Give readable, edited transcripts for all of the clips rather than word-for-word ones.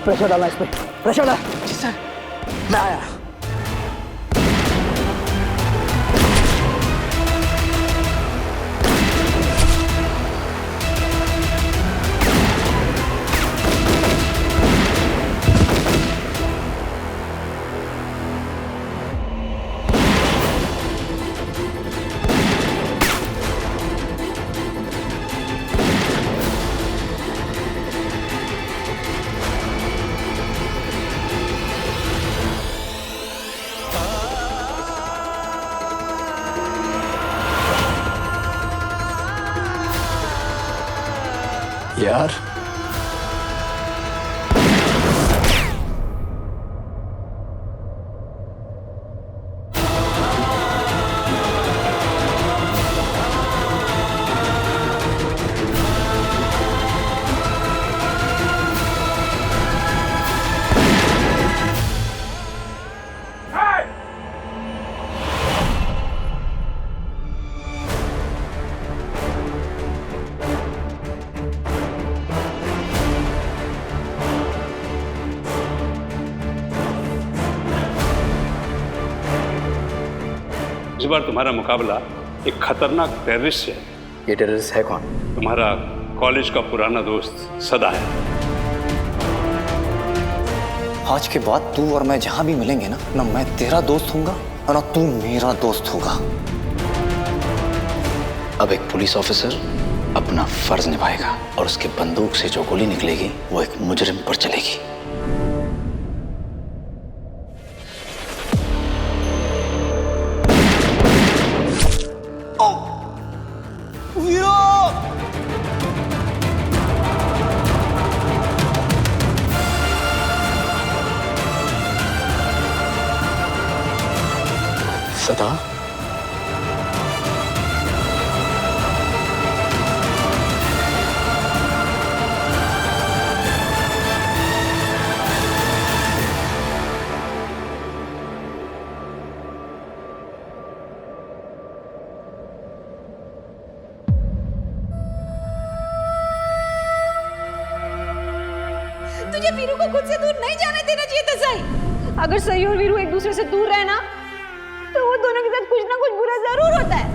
Pressure डालना इस पे, प्रेशर डाल। जी सर। मैं आया। यार इस बार तुम्हारा मुकाबला एक खतरनाक टेररिस्ट से है। ये टेररिस्ट है कौन? तुम्हारा कॉलेज का पुराना दोस्त सदा है। आज के बाद तू और मैं जहां भी मिलेंगे ना मैं तेरा दोस्त हूंगा और ना तू मेरा दोस्त होगा। अब एक पुलिस ऑफिसर अपना फर्ज निभाएगा और उसके बंदूक से जो गोली निकलेगी वो एक मुजरिम पर चलेगी। सदा तुझे वीरू को खुद से दूर नहीं जाने देना चाहिए था सही। अगर सही और वीरू एक दूसरे से दूर रहे ना तो वो दोनों के साथ कुछ ना कुछ बुरा जरूर होता है।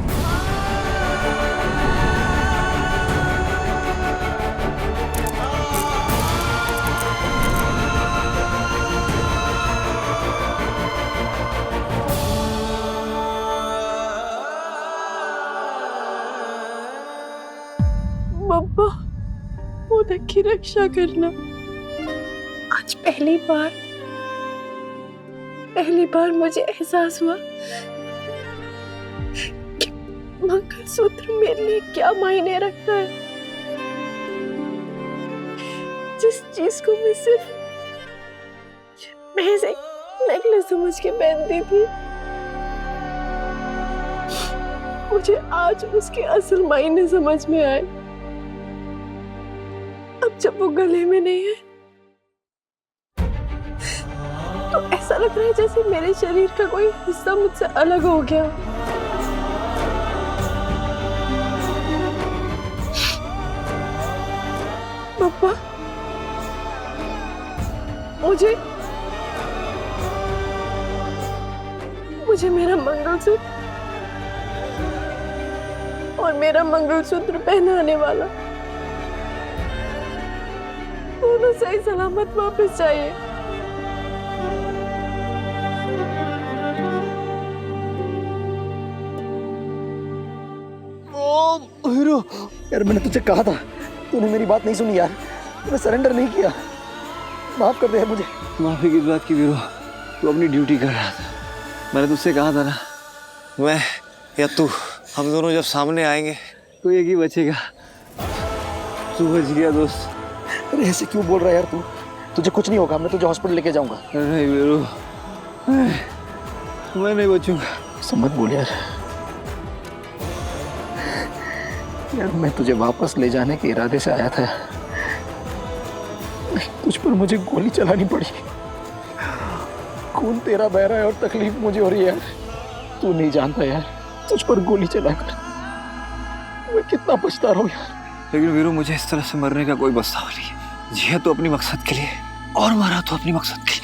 बब्बा मोदा की रक्षा करना। आज पहली बार मुझे एहसास हुआ कि मंगलसूत्र मेरे लिए क्या मायने रखता है। जिस चीज को मैं सिर्फ महज एक नेकलेस समझ के पहनती थी मुझे आज उसके असल मायने समझ में आए। अब जब वो गले में नहीं है तो ऐसा लग रहा है जैसे मेरे शरीर का कोई हिस्सा मुझसे अलग हो गया। पापा मुझे मेरा मंगलसूत्र और मेरा मंगलसूत्र पहनाने वाला दोनों सही सलामत वापस चाहिए। हीरो यार मैंने तुझे कहा था, तूने मेरी बात नहीं सुनी यार, तूने सरेंडर नहीं किया। माफ कर दे यार मुझे। माफी किस बात की वीरू, तू अपनी ड्यूटी कर रहा था। मैंने तुझसे कहा था ना मैं या तू हम दोनों जब सामने आएंगे तो एक ही बचेगा। तू बच गया दोस्त। अरे ऐसे क्यों बोल रहा है यार तू? तुझे कुछ नहीं होगा, मैं तुझे हॉस्पिटल लेके जाऊंगा। नहीं वीरू मैं नहीं बचूंगा। समझ बोल यार। यार मैं तुझे वापस ले जाने के इरादे से आया था, तुझ पर मुझे गोली चलानी पड़ी। खून तेरा बह रहा है और तकलीफ मुझे हो रही है यार। तू नहीं जानता यार, तुझ पर गोली चलाकर मैं कितना पछता रहा हूँ यार। लेकिन वीरू मुझे इस तरह से मरने का कोई पछतावा नहीं है। जिया तो अपनी मकसद के लिए, और मारा तो अपनी मकसद की।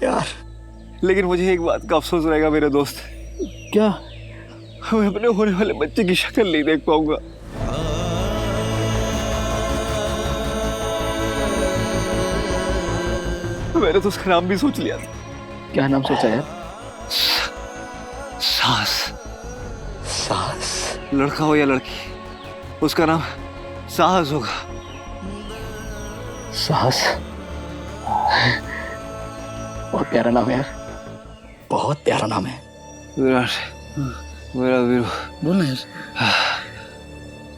यार लेकिन मुझे एक बात का अफसोस रहेगा मेरे दोस्त, क्या? मैं अपने होने वाले बच्चे की शक्ल नहीं देख पाऊंगा। मैंने तो उसका नाम भी सोच लिया था। क्या नाम सोचा यार? साहस। साहस? लड़का हो या लड़की, उसका नाम साहस होगा। साहस बहुत प्यारा नाम है यार, बहुत प्यारा नाम है। विराट, मेरा वीरू, बोल ना यार।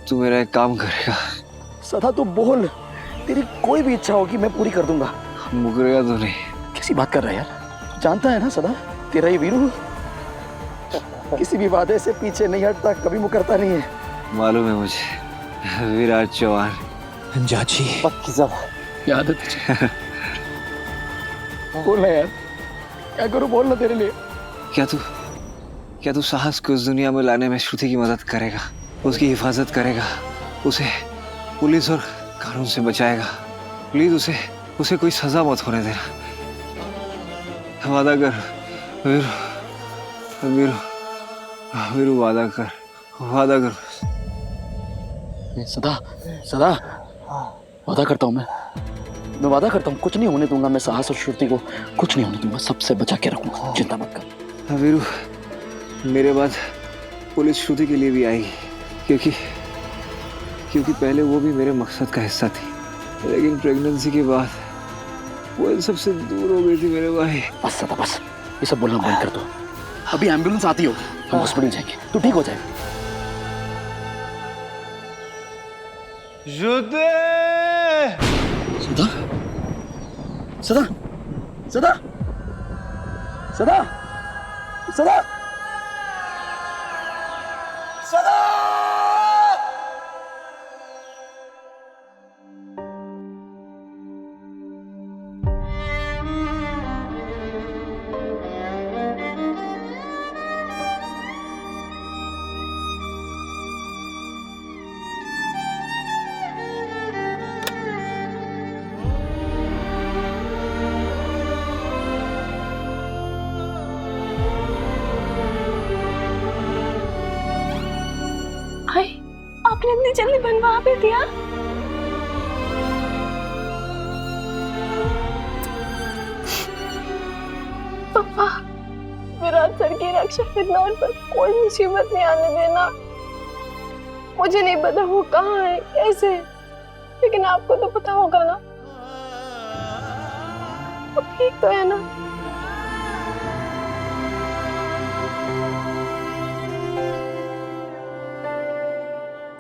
तू मेरा एक काम करेगा? सदा तू बोल, तेरी कोई भी इच्छा होगी मैं पूरी कर दूंगा। मुकरेगा तो नहीं? कैसी बात कर रहा है यार? जानता है ना सदा, तेरा ये वीरू किसी भी वादे से पीछे नहीं हटता, कभी मुकरता नहीं है। मालूम है मुझे। विराट चौहान। चाची पक्की सब याद है तुझे? बोल ना यार, क्या करूं, बोल ना तेरे लिए। क्या तू साहस को इस दुनिया में लाने में श्रुति की मदद करेगा, उसकी हिफाजत करेगा, उसे पुलिस और कानून से बचाएगा? प्लीज उसे कोई सजा मत होने देना। वादा कर वीरू, वीरू, वीरू, वादा कर, वादा कर। सदा सदा वादा करता हूँ, मैं वादा करता हूँ, कुछ नहीं होने दूंगा। मैं साहस और श्रुति को कुछ नहीं होने दूंगा, सबसे बचा के रखूंगा, चिंता मत कर। वीरू, मेरे बाद पुलिस श्रुति के लिए भी आएगी, क्योंकि पहले वो भी मेरे मकसद का हिस्सा थी, लेकिन प्रेगनेंसी के बाद वो इन सबसे दूर हो गई थी मेरे भाई। बस सदा बस, ये सब बोलना बंद कर दो। अभी एम्बुलेंस आती होगी, हम हॉस्पिटल जाएंगे, तू ठीक हो जाएगा। सदा सदा सदा सदा सदा सदा आपने इतनी जल्दी बनवा भी दिया? पापा, विराट सर की रक्षा करना, उन पर कोई मुसीबत नहीं आने देना। मुझे नहीं पता वो कहाँ है, कैसे, लेकिन आपको तो पता होगा ना। वो ठीक तो है ना?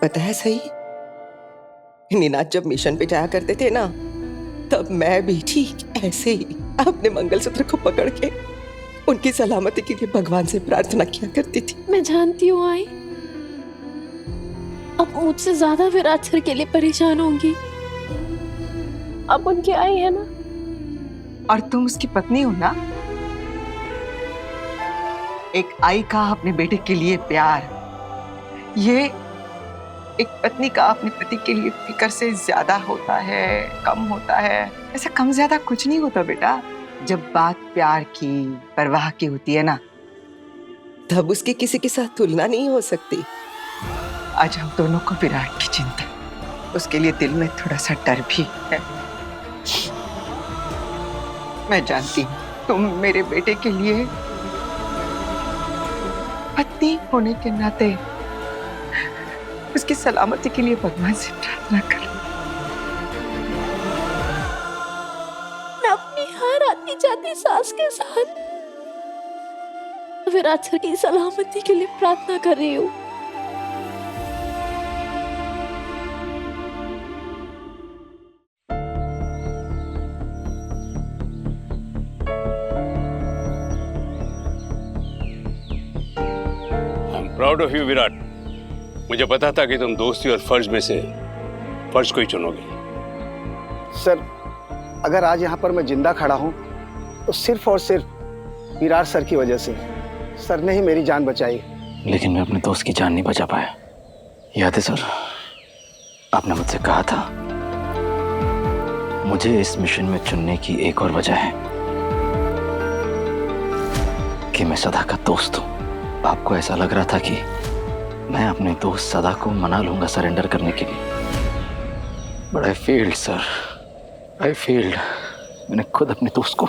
पता है सही, निनाद जब मिशन पे जाया करते थे ना, तब मैं भी ठीक ऐसे ही अपने मंगलसूत्र को पकड़ के उनकी सलामती के लिए भगवान से प्रार्थना किया करती थी। मैं जानती हूँ आई, अब मुझसे ज्यादा विराट सर के लिए परेशान होंगी। अब उनकी आई है ना, और तुम उसकी पत्नी हो ना। एक आई का अपने बेटे के लिए प्यार, ये एक पत्नी का अपने पति के लिए फिक्र से ज्यादा होता है, कम होता है? ऐसा कम ज्यादा कुछ नहीं होता बेटा। जब बात प्यार की, परवाह की होती है ना, तब उसकी किसी के साथ तुलना नहीं हो सकती। आज हम दोनों को विराट की चिंता, उसके लिए दिल में थोड़ा सा डर भी है। मैं जानती हूँ तुम मेरे बेटे के लिए पत्नी होने के नाते उसकी सलामती के लिए भगवान से प्रार्थना करो। मैं अपनी हर आती जाती सांस के साथ विराट सर की सलामती के लिए प्रार्थना कर रही हूँ। I am proud of you Virat. मुझे पता था कि तुम दोस्ती और फर्ज में से फर्ज को ही चुनोगे। सर, अगर आज यहाँ पर मैं जिंदा खड़ा हूँ तो सिर्फ और सिर्फ विराट सर की वजह से। सर ने ही मेरी जान बचाई। लेकिन मैं अपने दोस्त की जान नहीं बचा पाया। याद है सर, आपने मुझसे कहा था मुझे इस मिशन में चुनने की एक और वजह है कि मैं सदा का दोस्त हूं। आपको ऐसा लग रहा था कि मैं अपने दोस्त सदा को मना लूंगा सरेंडर करने के लिए, but I failed sir, I failed. मैंने खुद अपने दोस्त को।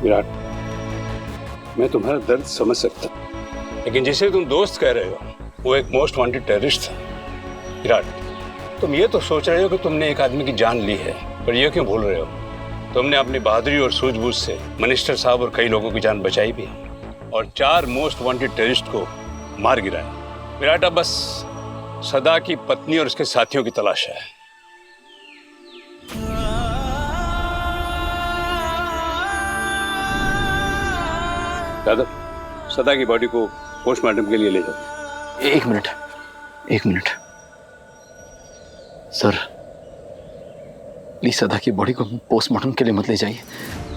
विराट, मैं तुम्हारा दर्द समझ सकता हूं, लेकिन जिसे तुम दोस्त कह रहे हो वो एक मोस्ट वांटेड टेररिस्ट था। विराट, तुम ये तो सोच रहे हो कि तुमने एक आदमी की जान ली है, पर ये क्यों भूल रहे हो तुमने अपनी बहादुरी और सूझबूझ से मिनिस्टर साहब और कई लोगों की जान बचाई भी है और 4 मोस्ट वांटेड टेररिस्ट को मार गिराया। विराट, अब बस सदा की पत्नी और उसके साथियों की तलाश है। दादा, सदा की बॉडी को पोस्टमार्टम के लिए ले जाओ। एक मिनट, एक मिनट सर, प्लीज सदा की बॉडी को पोस्टमार्टम के लिए मत ले जाइए।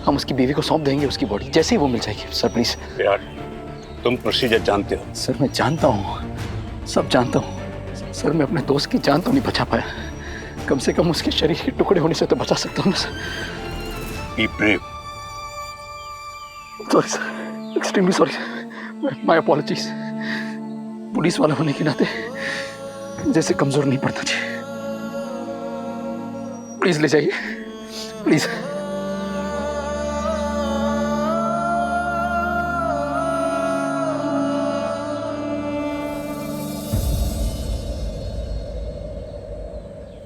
हम उसकी बीवी को सौंप देंगे उसकी बॉडी, जैसे ही वो मिल जाएगी। Sir please. विराट, तुम प्रोसीजर जानते हो। सर मैं जानता हूँ, सब जानता हूँ सर। मैं अपने दोस्त की जान तो नहीं बचा पाया, कम से कम उसके शरीर के टुकड़े होने से तो बचा सकता हूँ ना sir. Be brave. Sorry sir, extremely sorry, my apologies. Police वाला होने के नाते जैसे कमजोर नहीं पड़ना चाहिए। प्लीज ले जाइए, प्लीज।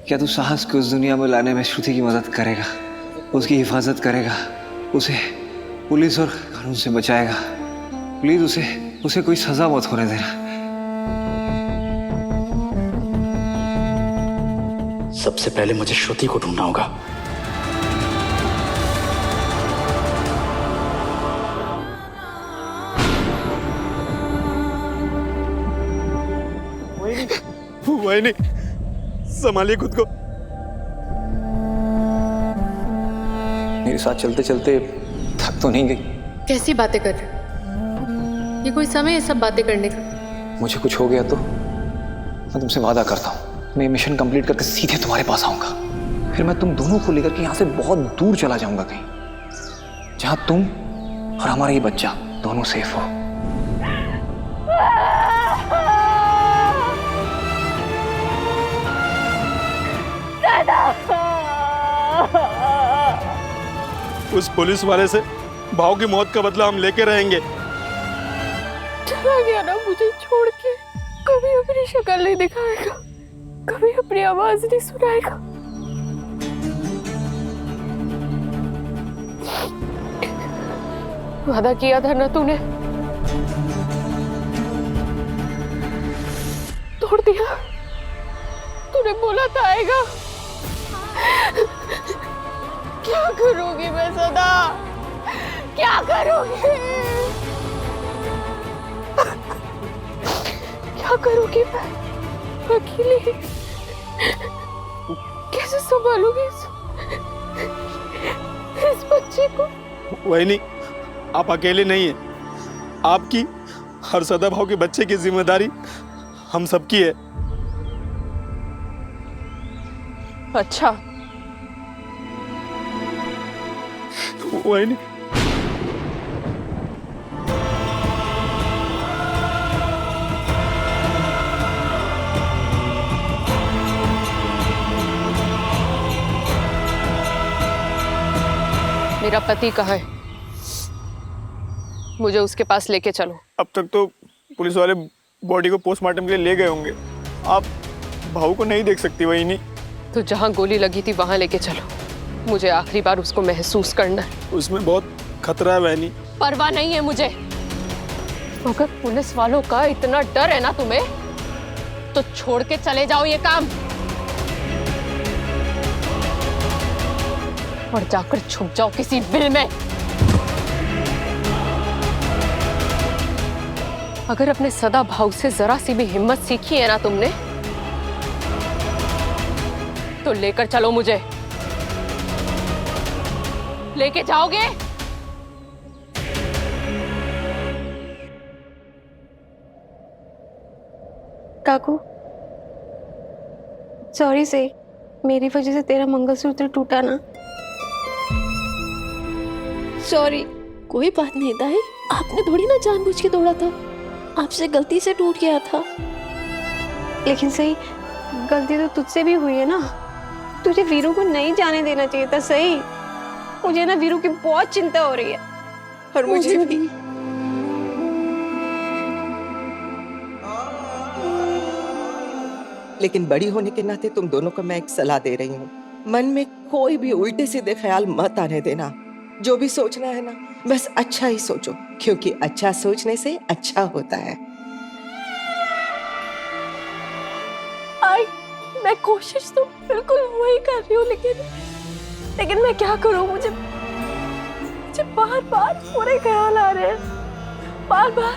क्या तू साहस को उस दुनिया में लाने में श्रुति की मदद करेगा, उसकी हिफाजत करेगा, उसे पुलिस और कानून से बचाएगा? प्लीज उसे कोई सजा मत होने देना। सबसे पहले मुझे श्रुति को ढूंढना होगा। वही नहीं, संभालिए खुद को। मेरे साथ चलते चलते थक तो नहीं गई? कैसी बातें कर रहे हो? ये कोई समय है सब बातें करने का? मुझे कुछ हो गया तो मैं तुमसे वादा करता हूँ, मैं मिशन कंप्लीट करके सीधे तुम्हारे पास आऊंगा। फिर मैं तुम दोनों को लेकर के यहाँ से बहुत दूर चला जाऊंगा, कहीं जहां तुम और हमारा ये बच्चा दोनों सेफ हो। उस पुलिस वाले से भाव की मौत का बदला हम लेके रहेंगे। चला गया ना मुझे छोड़ के, कभी अपनी शक्ल नहीं दिखाएगा, कभी अपनी आवाज नहीं सुनाएगा। वादा किया था ना तूने, तोड़ दिया। तूने बोला था आएगा। क्या करूंगी मैं सदा, क्या करूंगी, क्या करूंगी मैं अकेली? कैसे संभालूंगी इस बच्चे को? वही नहीं, आप अकेले नहीं हैं। आपकी हर सदाभाव के बच्चे की जिम्मेदारी हम सबकी है। अच्छा, वही नहीं, मेरा पति कहाँ है? मुझे उसके पास लेके चलो। अब तक तो पुलिस वाले बॉडी को पोस्टमार्टम के लिए ले गए होंगे। आप भाऊ को नहीं देख सकती। वही नहीं, तो जहाँ गोली लगी थी वहां लेके चलो, मुझे आखिरी बार उसको महसूस करना है। उसमें बहुत खतरा है बहनी। परवाह नहीं है मुझे। अगर पुलिस वालों का इतना डर है ना तुम्हें, तो छोड़ के चले जाओ ये काम और जाकर छुप जाओ किसी बिल में। अगर अपने सदा भाव से जरा सी भी हिम्मत सीखी है ना तुमने, तो लेकर चलो मुझे। लेके जाओगे? काकू, सॉरी से मेरी वजह से तेरा मंगलसूत्र टूटा ना। सॉरी। कोई बात नहीं ताई, आपने थोड़ी ना जानबूझ के तोड़ा था, आपसे गलती से टूट गया था। लेकिन सही, गलती तो तुझसे भी हुई है ना। तुझे वीरू को नहीं जाने देना चाहिए था। सही, मुझे ना वीरू की बहुत चिंता हो रही है। और मुझे भी। लेकिन बड़ी होने के नाते तुम दोनों को मैं एक सलाह दे रही हूँ, मन में कोई भी उल्टे सीधे ख्याल मत आने देना। जो भी सोचना है ना, बस अच्छा ही सोचो, क्योंकि अच्छा सोचने से अच्छा होता है। आई, मैं कोशिश तो बिल्कुल वही कर रही हूँ, लेकिन मैं क्या करूँ? मुझे बार बार बुरे ख्याल आ रहे हैं। बार बार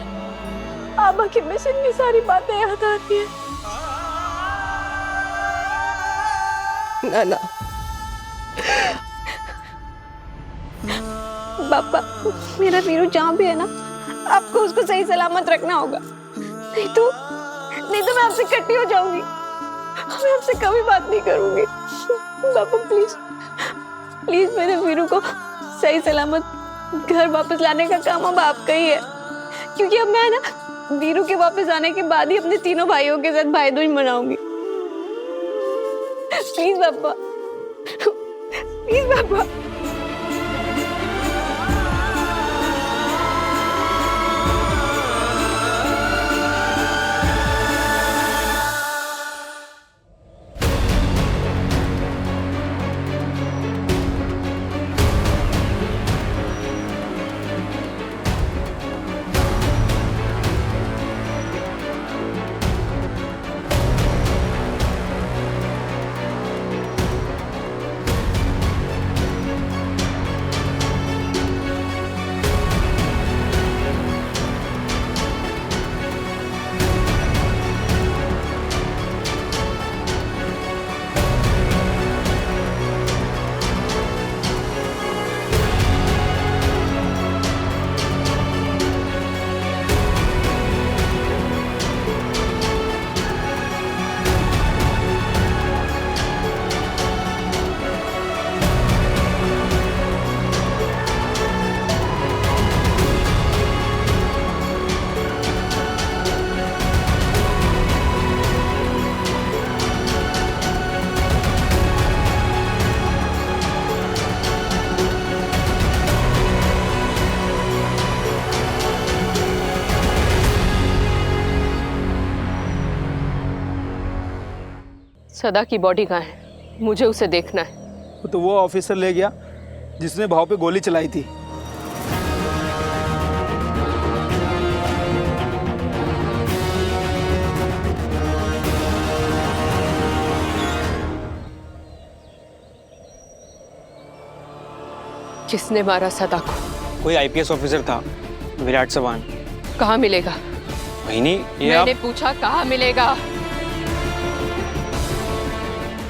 आबा की मिशन की सारी बातें याद आती हैं। ना पापा, मेरा वीरू जहाँ भी है ना, आपको उसको सही सलामत रखना होगा। नहीं तो मैं आपसे कट्टी हो जाऊंगी। मैं आपसे कभी बात नहीं करूंगी। पापा प्लीज मेरे वीरू को सही सलामत घर वापस लाने का काम अब आपका ही है, क्योंकि अब मैं ना वीरू के वापस आने के बाद ही अपने तीनों भाइयों के साथ भाई दूज मनाऊंगी। प्लीज पापा, प्लीज पापा। सदा की बॉडी कहाँ है? मुझे उसे देखना है। तो वो ऑफिसर ले गया जिसने भाव पे गोली चलाई थी। किसने मारा सदा को? कोई आईपीएस ऑफिसर था, विराट चव्हाण। कहाँ मिलेगा? बहिनी, ये मैंने पूछा कहाँ मिलेगा?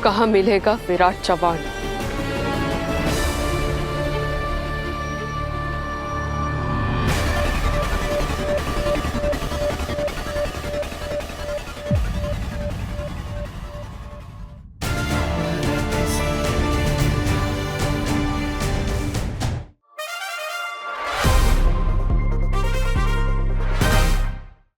कहाँ मिलेगा विराट चव्हाण?